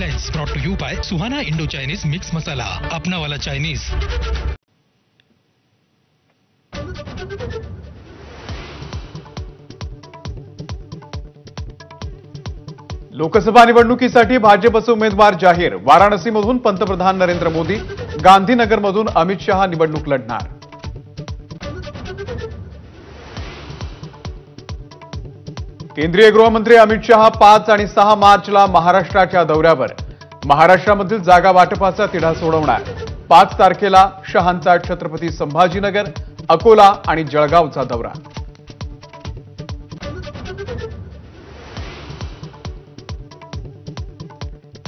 Headlines brought to you by Suhana Indo Chinese mix masala, अपना वाला Chinese. Lok Sabha निवडणुकीसाठी भाजपचे उमेदवार जाहीर। वाराणसीमधून पंतप्रधान नरेंद्र मोदी, गांधीनगरमधून अमित शहा निवडणूक लढणार। केंद्रीय गृहमंत्री अमित शहा 5 आणि 6 मार्चला महाराष्ट्राच्या दौऱ्यावर। महाराष्ट्रामधील जागा वाटपाचा तिढा सोडवणार। 5 तारखेला शहांचा छत्रपती संभाजीनगर, अकोला आणि जळगावचा दौरा।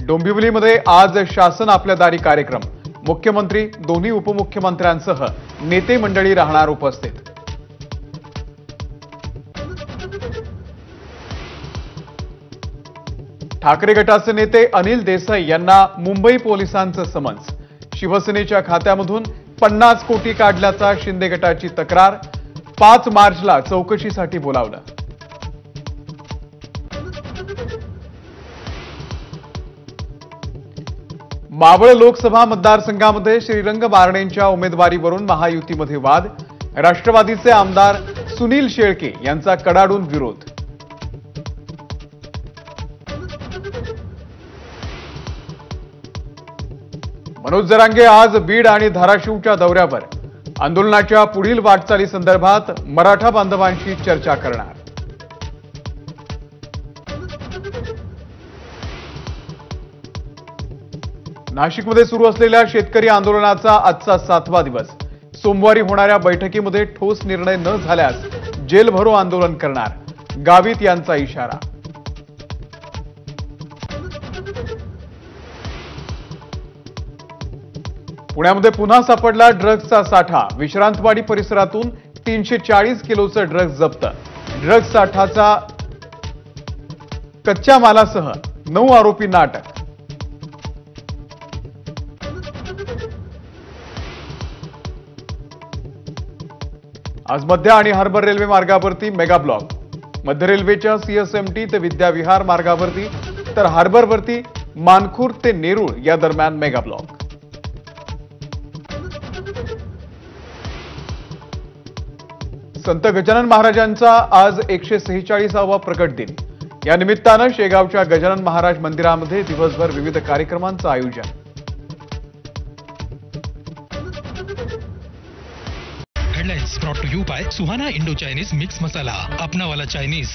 डोंबिवलीमध्ये आज शासन आपल्या दारी कार्यक्रम। मुख्यमंत्री, दोन्ही उपमुख्यमंत्र्यांसह नेते मंडळी राहणार उपस्थित। ठाकरे गटाचे नेते अनिल देसाई यांना मुंबई पोलिसांचं समन्स। शिवसेनेच्या खात्यामधून 50 कोटी काढल्याचा शिंदे गटाची तक्रार। 5 मार्चला चौकशीसाठी बोलावलं। मावळ लोकसभा मतदारसंघामध्ये श्रीरंग बारणेंच्या उमेदवारीवरून महायुतीमध्ये वाद। राष्ट्रवादीचे आमदार सुनील शेळके यांचा कडाडून विरोध। मनोज जरांगे आज बीड आणि धाराशिवच्या दौऱ्यावर। आंदोलनाच्या पुढील वाटचालीसंदर्भात मराठा बांधवांशी चर्चा करणार। नाशिकमध्ये सुरू असलेल्या शेतकरी आंदोलनाचा आजचा 7वा दिवस। सोमवारी होणाऱ्या बैठकीमध्ये ठोस निर्णय न झाल्यास जेल भरो आंदोलन करणार। गावित यांचा इशारा। पुण्यामध्ये पुन्हा सापडला ड्रग्जचा साठा। विश्रांतवाडी परिसरातून 340 किलोचं ड्रग्ज जप्त। ड्रग्ज साठाचा कच्च्या मालासह 9 आरोपींना अटक। आज मध्य आणि हार्बर रेल्वे मार्गावरती मेगा ब्लॉक। मध्य रेल्वेच्या सीएसएमटी ते विद्याविहार मार्गावरती तर हार्बरवरती मानखुर्द ते नेरूळ या दरम्यान मेगा ब्लॉक। संत गजानन महाराजांचा आज 146वा प्रकट दिन। या निमित्तानं शेगावच्या गजानन महाराज मंदिरामध्ये दिवसभर विविध कार्यक्रमांचं आयोजन। Headlines brought to you by Suhana Indo Chinese mix masala, अपना वाला चाइनीज।